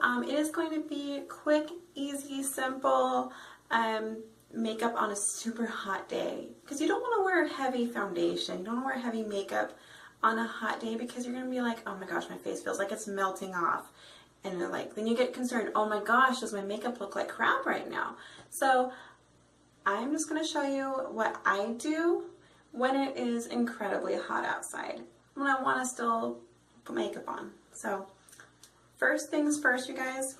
it is going to be quick, easy, simple makeup on a super hot day, because you don't want to wear heavy foundation. You don't want to wear heavy makeup on a hot day because you're going to be like, oh my gosh, my face feels like it's melting off. And then you get concerned, oh my gosh, does my makeup look like crap right now? So I'm just going to show you what I do when it is incredibly hot outside, when I want to still put makeup on. So first things first, you guys,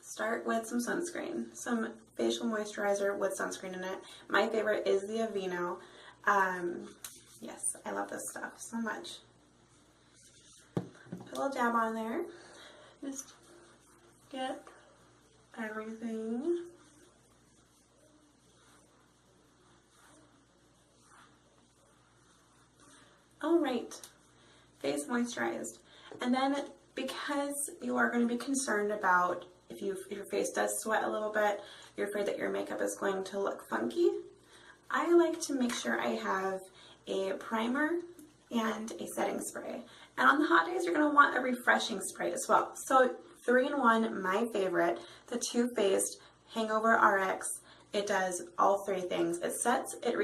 start with some sunscreen, some facial moisturizer with sunscreen in it. My favorite is the Aveeno. Yes, I love this stuff so much. Put a little dab on there. Just get everything. All right, face moisturized. And then, because you are going to be concerned about if your face does sweat a little bit, you're afraid that your makeup is going to look funky, I like to make sure I have a primer and a setting spray. And on the hot days, you're going to want a refreshing spray as well. So 3-in-1, my favorite, the Too Faced Hangover RX. It does all three things. It sets, it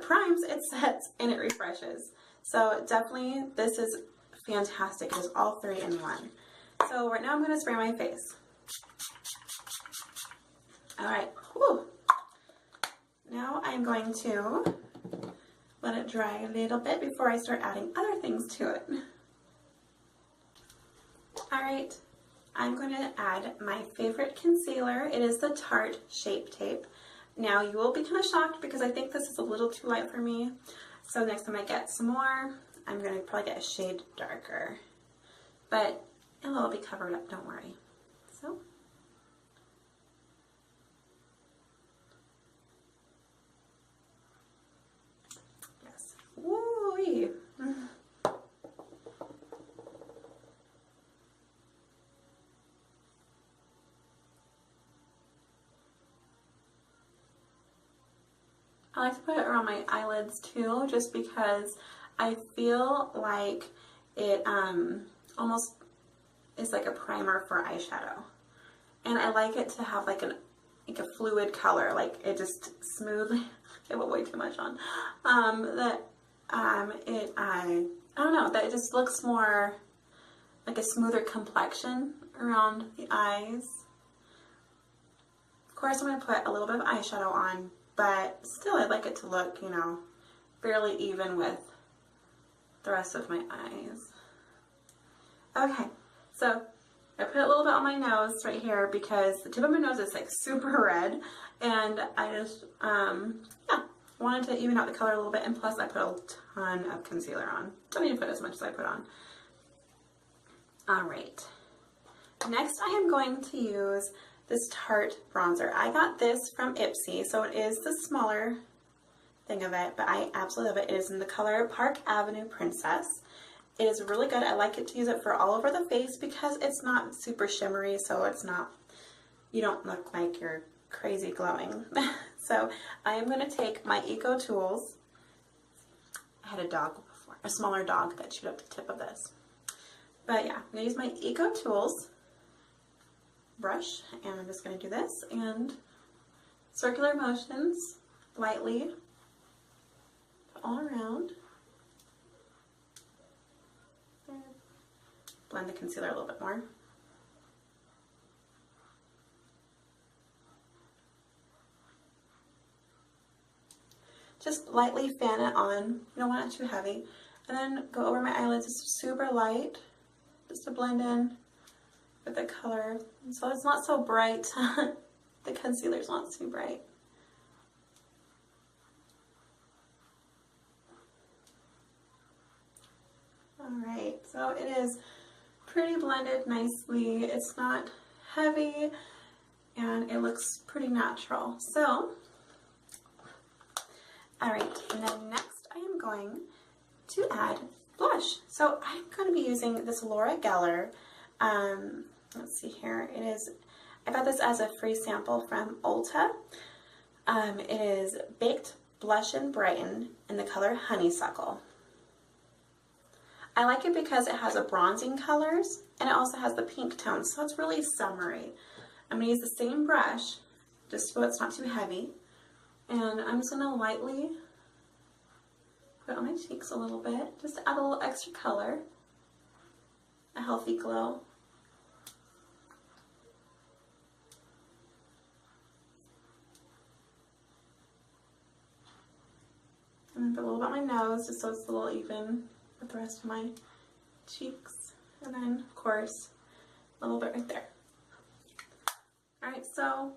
primes, it sets, and it refreshes. So definitely, this is fantastic. It is all 3-in-1. So right now I'm going to spray my face. All right. Whew. Now I'm going to let it dry a little bit before I start adding other things to it. All right. I'm going to add my favorite concealer. It is the Tarte Shape Tape. Now you will be kind of shocked because I think this is a little too light for me. So next time I get some more, I'm going to probably get a shade darker. But it'll be covered up, don't worry. So. Yes. Woo-wee. I like to put it around my eyelids too, just because I feel like it almost is like a primer for eyeshadow. And I like it to have like a fluid color, like it just smoothly, I put way too much on, I don't know, that it just looks more like a smoother complexion around the eyes. Of course I'm going to put a little bit of eyeshadow on, but still I'd like it to look, you know, fairly even with the rest of my eyes. Okay, so I put a little bit on my nose right here because the tip of my nose is like super red, and I just, yeah, wanted to even out the color a little bit, and plus I put a ton of concealer on. Don't need to put as much as I put on. All right, next I am going to use this Tarte bronzer. I got this from Ipsy, so it is the smaller thing of it, but I absolutely love it. It is in the color Park Avenue Princess. It is really good. I like it to use it for all over the face because it's not super shimmery, so it's not, you don't look like you're crazy glowing. So I am going to take my Eco Tools. I had a dog before, a smaller dog that chewed up the tip of this. But yeah, I'm going to use my Eco Tools brush, and I'm just going to do this and circular motions lightly all around. Blend the concealer a little bit more. Just lightly fan it on. You don't want it too heavy. And then go over my eyelids just super light, just to blend in with the color. So it's not so bright. The concealer's not too bright. Alright, so it is pretty blended nicely. It's not heavy and it looks pretty natural. So, alright, and then next I am going to add blush. So I'm going to be using this Laura Geller. Let's see here. It is, I got this as a free sample from Ulta. It is Baked Blush and Brighten in the color Honeysuckle. I like it because it has a bronzing colors and it also has the pink tones, so it's really summery. I'm going to use the same brush just so it's not too heavy, and I'm just going to lightly put it on my cheeks a little bit just to add a little extra color, a healthy glow. And put a little bit on my nose just so it's a little even with the rest of my cheeks. And then, of course, a little bit right there. Alright, so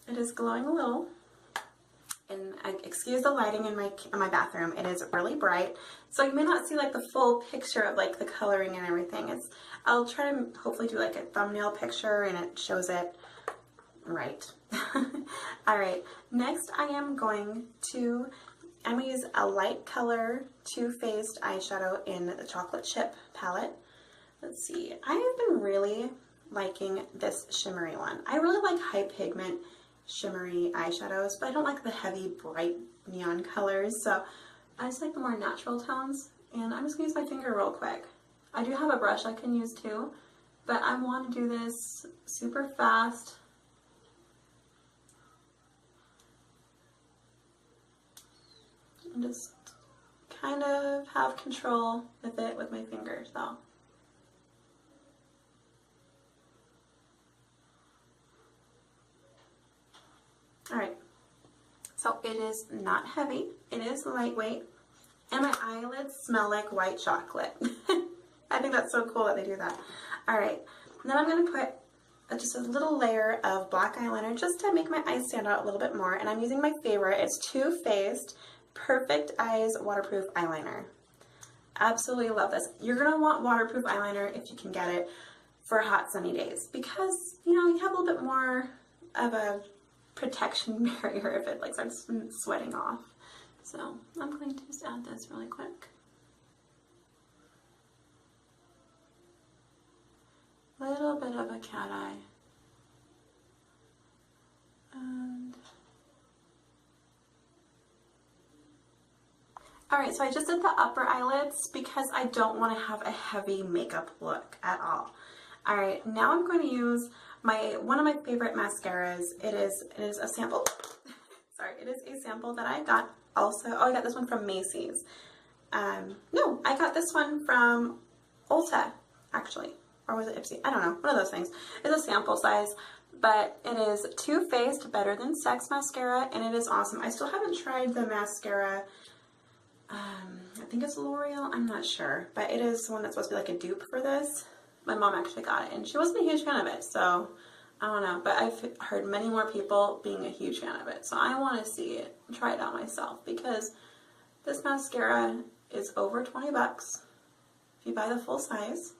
it is glowing a little. And excuse the lighting in my bathroom. It is really bright. So you may not see like the full picture of like the coloring and everything. I'll try to hopefully do like a thumbnail picture and it shows it right. Alright, next I'm going to use a light color Too Faced eyeshadow in the chocolate chip palette. Let's see, I have been really liking this shimmery one. I really like high pigment shimmery eyeshadows, but I don't like the heavy bright neon colors, so I just like the more natural tones. And I'm just gonna use my finger real quick. I do have a brush I can use too, but I want to do this super fast. And just kind of have control with it with my fingers though. Alright, so it is not heavy, it is lightweight, and my eyelids smell like white chocolate. I think that's so cool that they do that. Alright, then I'm going to put just a little layer of black eyeliner just to make my eyes stand out a little bit more, and I'm using my favorite. It's Too Faced Perfect Eyes Waterproof Eyeliner. Absolutely love this. You're going to want waterproof eyeliner if you can get it for hot sunny days because, you know, you have a little bit more of a protection barrier if it like starts sweating off. So I'm going to just add this really quick. Little bit of a cat eye. And alright, so I just did the upper eyelids because I don't want to have a heavy makeup look at all. Alright, now I'm going to use one of my favorite mascaras. It is a sample. Sorry, it is a sample that I got also. Oh, I got this one from Macy's. No, I got this one from Ulta, actually. Or was it Ipsy? I don't know. One of those things. It's a sample size, but it is Too Faced Better Than Sex mascara, and it is awesome. I still haven't tried the mascara. I think it's L'Oreal. I'm not sure, but it is one that's supposed to be like a dupe for this. My mom actually got it, and she wasn't a huge fan of it, so I don't know. But I've heard many more people being a huge fan of it, so I want to see it, try it out myself, because this mascara is over 20 bucks if you buy the full size.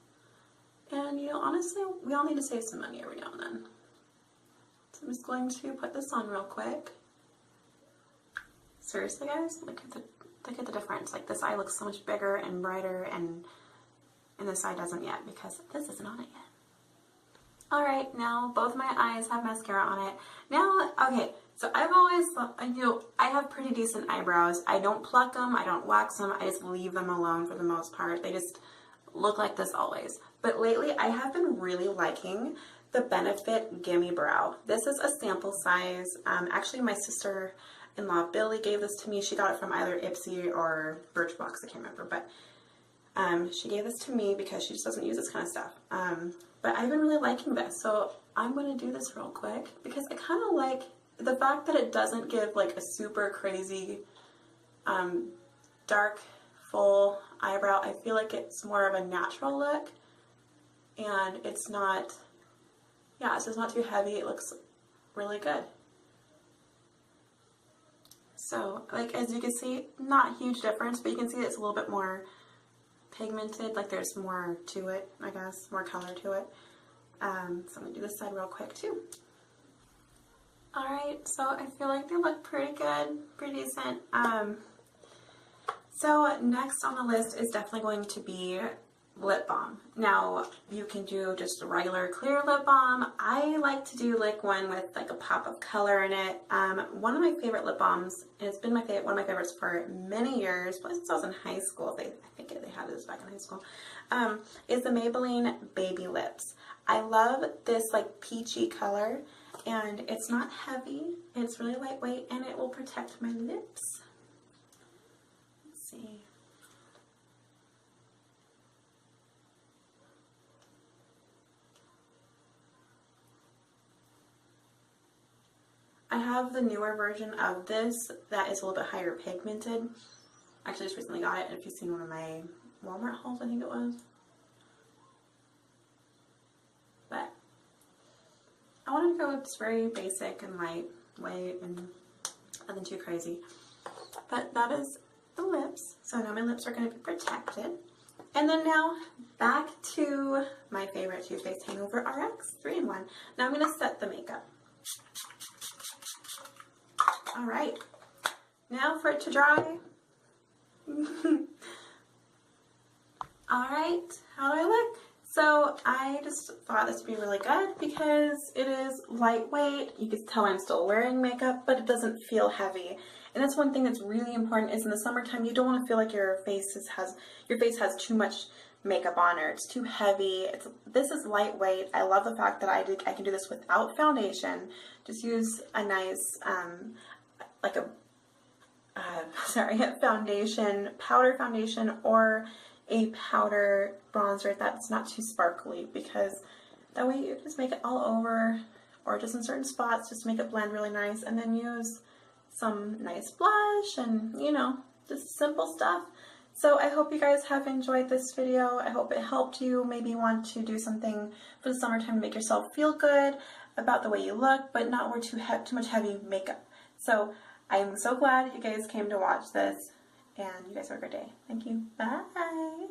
And, you know, honestly, we all need to save some money every now and then. So I'm just going to put this on real quick. Seriously, guys, look at the difference. Like, this eye looks so much bigger and brighter, and this eye doesn't yet because this isn't on it yet. Alright, now both my eyes have mascara on it. Now, okay, so I've always, you know, I have pretty decent eyebrows. I don't pluck them, I don't wax them, I just leave them alone for the most part. They just look like this always. But lately, I have been really liking the Benefit Gimme Brow. This is a sample size. Actually, my sister-in-law, Billy, gave this to me. She got it from either Ipsy or Birchbox, I can't remember, but she gave this to me because she just doesn't use this kind of stuff. But I've been really liking this, so I'm going to do this real quick because I kind of like the fact that it doesn't give like a super crazy dark, full eyebrow. I feel like it's more of a natural look, and it's not, yeah, it's just not too heavy. It looks really good. So, like, as you can see, not huge difference, but you can see it's a little bit more pigmented, like there's more to it, I guess, more color to it. So I'm going to do this side real quick too. Alright, so I feel like they look pretty good, pretty decent. So next on the list is definitely going to be lip balm. Now, you can do just a regular clear lip balm. I like to do like one with like a pop of color in it. One of my favorite lip balms, and it's been one of my favorites for many years, probably since I was in high school. I think they had this back in high school, is the Maybelline Baby Lips. I love this like peachy color, and it's not heavy. It's really lightweight, and it will protect my lips. Let's see. I have the newer version of this that is a little bit higher pigmented. Actually, just recently got it, and if you've seen one of my Walmart hauls, I think it was. But I wanted to go with just very basic and lightweight and nothing too crazy. But that is the lips. So now my lips are going to be protected. And then now back to my favorite Too Faced Hangover RX 3-in-1. Now I'm going to set the makeup. Alright, now for it to dry. Alright, how do I look? So I just thought this would be really good because it is lightweight. You can tell I'm still wearing makeup, but it doesn't feel heavy. And that's one thing that's really important is in the summertime, you don't want to feel like your face has too much makeup on or it's too heavy. This is lightweight. I love the fact that I can do this without foundation. Just use a nice a foundation, powder foundation, or a powder bronzer that's not too sparkly, because that way you just make it all over or just in certain spots just to make it blend really nice, and then use some nice blush and, you know, just simple stuff. So I hope you guys have enjoyed this video. I hope it helped you maybe want to do something for the summertime to make yourself feel good about the way you look, but not wear too much heavy makeup. So I'm so glad you guys came to watch this, and you guys have a great day. Thank you. Bye.